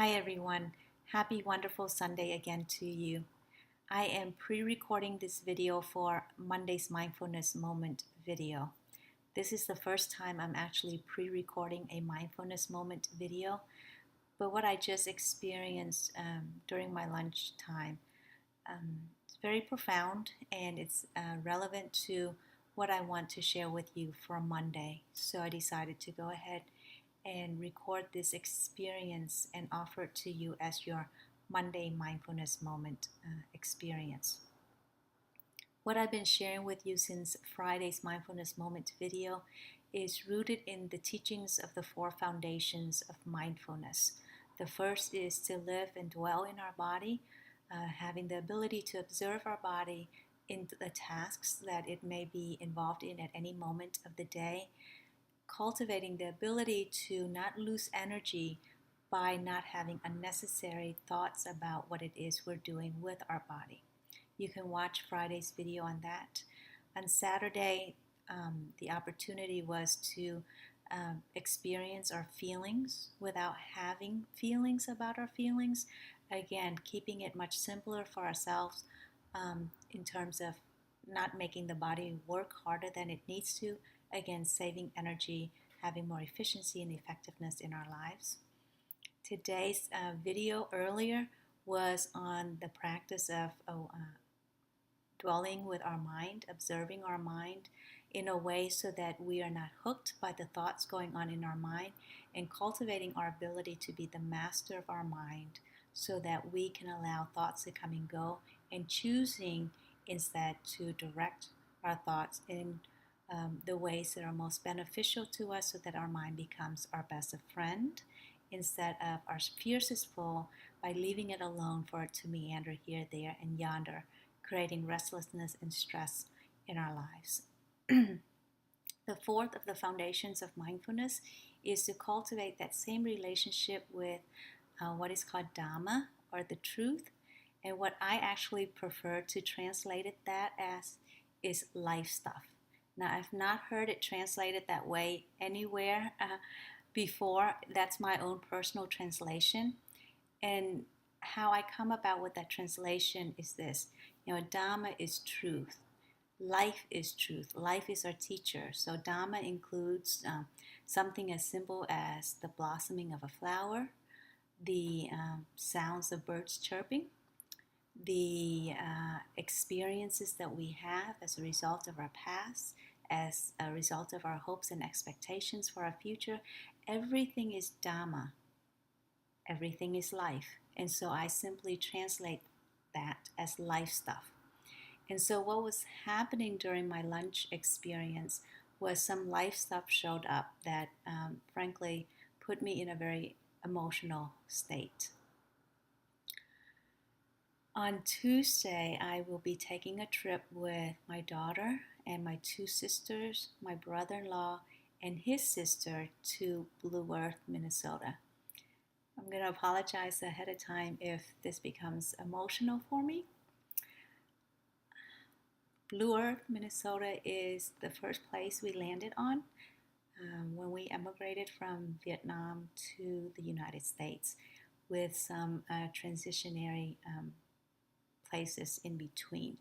Hi everyone, happy wonderful Sunday again to you. I am pre-recording this video for Monday's mindfulness moment video. This is the first time I'm actually pre-recording a mindfulness moment video, but what I just experienced during my lunch time, it's very profound and it's relevant to what I want to share with you for Monday. So I decided to go ahead and record this experience and offer it to you as your Monday mindfulness moment experience. What I've been sharing with you since Friday's mindfulness moment video is rooted in the teachings of the four foundations of mindfulness. The first is to live and dwell in our body, having the ability to observe our body in the tasks that it may be involved in at any moment of the day, cultivating the ability to not lose energy by not having unnecessary thoughts about what it is we're doing with our body. You can watch Friday's video on that. On Saturday, the opportunity was to experience our feelings without having feelings about our feelings. Again, keeping it much simpler for ourselves in terms of not making the body work harder than it needs to. Again, saving energy, having more efficiency and effectiveness in our lives. Today's video earlier was on the practice of dwelling with our mind, observing our mind in a way so that we are not hooked by the thoughts going on in our mind, and cultivating our ability to be the master of our mind so that we can allow thoughts to come and go, and choosing instead to direct our thoughts in the ways that are most beneficial to us so that our mind becomes our best friend instead of our fiercest foe, by leaving it alone for it to meander here, there, and yonder, creating restlessness and stress in our lives. The fourth of the foundations of mindfulness is to cultivate that same relationship with what is called Dhamma, or the truth, and what I actually prefer to translate it that as is life stuff. Now, I've not heard it translated that way anywhere before. That's my own personal translation. And how I come about with that translation is this. Dhamma is truth. Life is truth. Life is our teacher. So Dhamma includes something as simple as the blossoming of a flower, the sounds of birds chirping, the experiences that we have as a result of our past, as a result of our hopes and expectations for our future. Everything is Dhamma. Everything is life. And so I simply translate that as life stuff. And so what was happening during my lunch experience was some life stuff showed up that frankly put me in a very emotional state. On Tuesday, I will be taking a trip with my daughter and my two sisters, my brother-in-law, and his sister to Blue Earth, Minnesota. I'm going to apologize ahead of time if this becomes emotional for me. Blue Earth, Minnesota is the first place we landed on when we emigrated from Vietnam to the United States, with some transitionary places in between.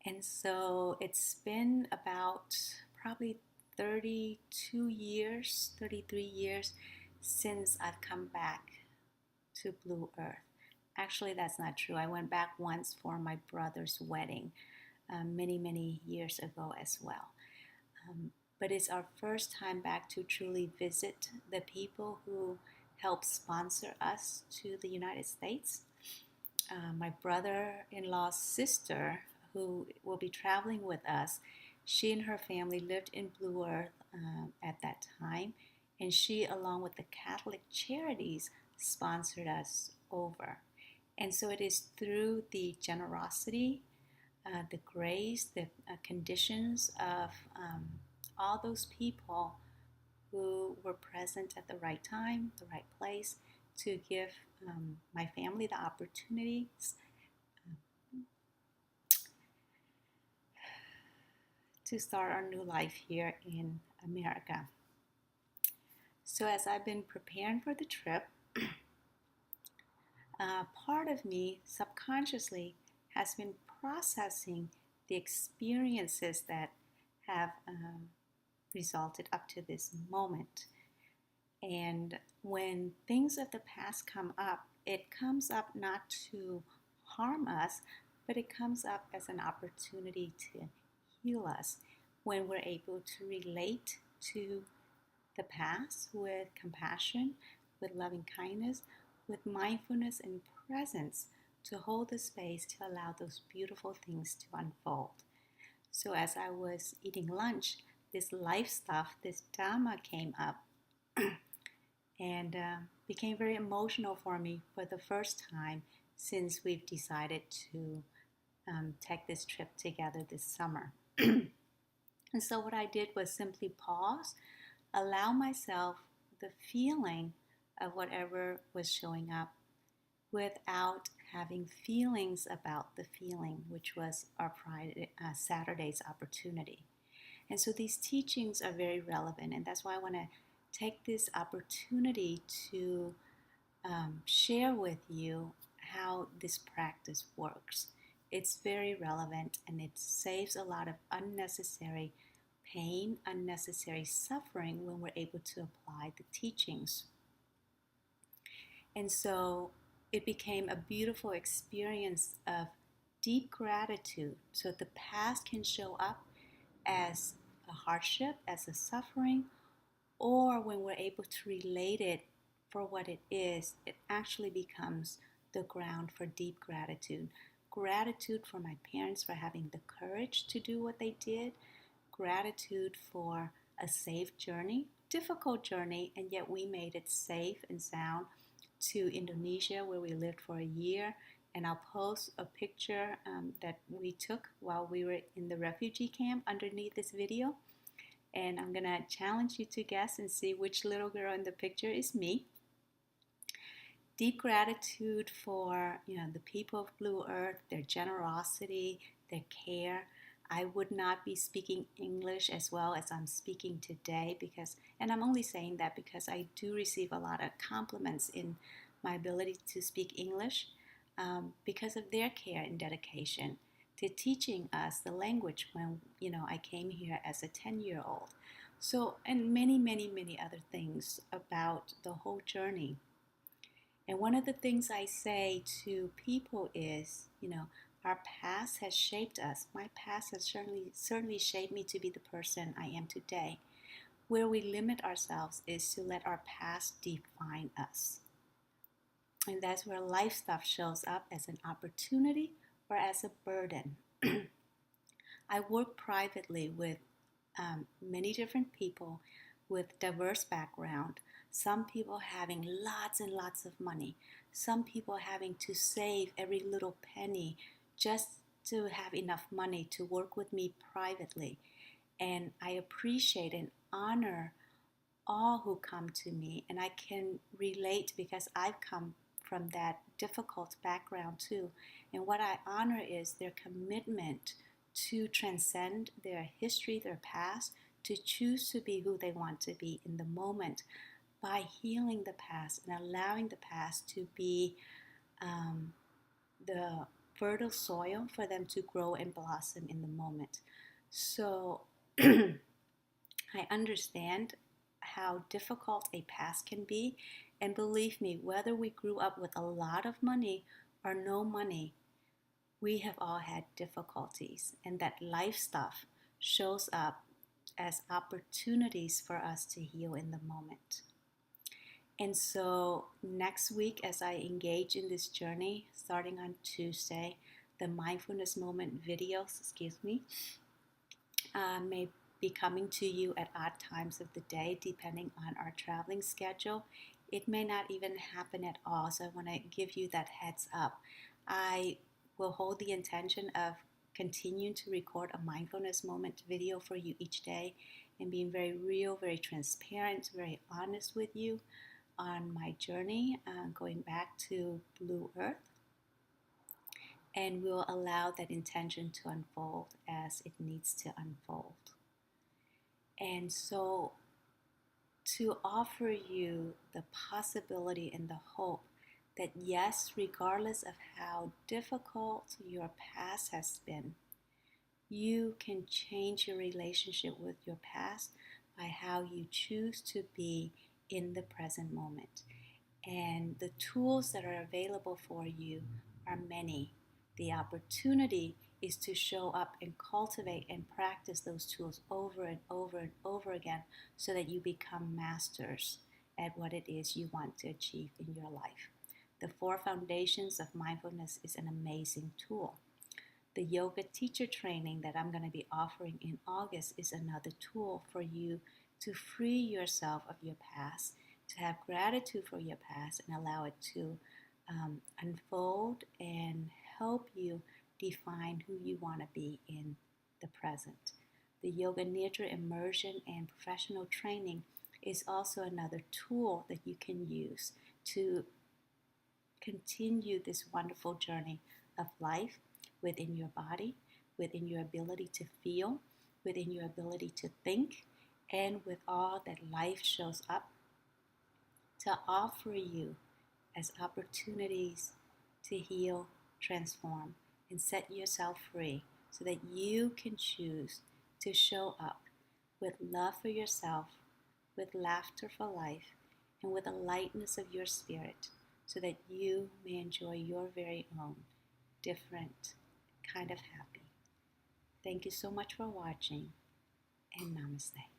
And so it's been about probably 33 years since I've come back to Blue Earth. Actually, that's not true. I went back once for my brother's wedding many years ago as well. But it's our first time back to truly visit the people who helped sponsor us to the United States. My brother-in-law's sister, who will be traveling with us, she and her family lived in Blue Earth at that time, and she, along with the Catholic Charities, sponsored us over. And so it is through the generosity, the grace, the conditions of all those people who were present at the right time, the right place, to give my family the opportunities to start our new life here in America. So as I've been preparing for the trip, part of me subconsciously has been processing the experiences that have resulted up to this moment. And when things of the past come up, it comes up not to harm us, but it comes up as an opportunity to heal us when we're able to relate to the past with compassion, with loving kindness, with mindfulness and presence to hold the space to allow those beautiful things to unfold. So, as I was eating lunch, this life stuff, this Dhamma came up and became very emotional for me for the first time since we've decided to take this trip together this summer. And so, what I did was simply pause, allow myself the feeling of whatever was showing up without having feelings about the feeling, which was our Saturday's opportunity. And so these teachings are very relevant, and that's why I want to take this opportunity to share with you how this practice works. It's very relevant and it saves a lot of unnecessary pain, unnecessary suffering when we're able to apply the teachings. And so it became a beautiful experience of deep gratitude. So the past can show up as a hardship, as a suffering, or when we're able to relate it for what it is, it actually becomes the ground for deep gratitude. Gratitude for my parents for having the courage to do what they did, gratitude for a safe journey, difficult journey, and yet we made it safe and sound to Indonesia where we lived for a year. And I'll post a picture that we took while we were in the refugee camp underneath this video. And I'm gonna challenge you to guess and see which little girl in the picture is me. Deep gratitude for the people of Blue Earth, their generosity, their care. I would not be speaking English as well as I'm speaking today and I'm only saying that because I do receive a lot of compliments in my ability to speak English because of their care and dedication to teaching us the language when I came here as a 10-year-old. So, and many, many, many other things about the whole journey. And one of the things I say to people is, our past has shaped us. My past has certainly shaped me to be the person I am today. Where we limit ourselves is to let our past define us. And that's where life stuff shows up as an opportunity or as a burden. I work privately with many different people with diverse background. Some people having lots and lots of money. Some people having to save every little penny just to have enough money to work with me privately. And I appreciate and honor all who come to me. And I can relate because I've come from that difficult background too. And what I honor is their commitment to transcend their history, their past, to choose to be who they want to be in the moment by healing the past and allowing the past to be the fertile soil for them to grow and blossom in the moment. So I understand how difficult a past can be. And believe me, whether we grew up with a lot of money or no money, we have all had difficulties. And that life stuff shows up as opportunities for us to heal in the moment. And so next week, as I engage in this journey, starting on Tuesday, the mindfulness moment videos, may be coming to you at odd times of the day, depending on our traveling schedule. It may not even happen at all, so I want to give you that heads up. I will hold the intention of continuing to record a mindfulness moment video for you each day and being very real, very transparent, very honest with you on my journey going back to Blue Earth. And we'll allow that intention to unfold as it needs to unfold. And so to offer you the possibility and the hope that yes, regardless of how difficult your past has been, you can change your relationship with your past by how you choose to be in the present moment. And the tools that are available for you are many. The opportunity is to show up and cultivate and practice those tools over and over and over again so that you become masters at what it is you want to achieve in your life. The 4 Foundations of Mindfulness is an amazing tool. The yoga teacher training that I'm going to be offering in August is another tool for you to free yourself of your past, to have gratitude for your past and allow it to unfold and help you define who you want to be in the present. The Yoga Nidra immersion and professional training is also another tool that you can use to continue this wonderful journey of life within your body, within your ability to feel, within your ability to think, and with all that life shows up to offer you as opportunities to heal, transform, and set yourself free so that you can choose to show up with love for yourself, with laughter for life, and with a lightness of your spirit so that you may enjoy your very own different kind of happy. Thank you so much for watching, and namaste.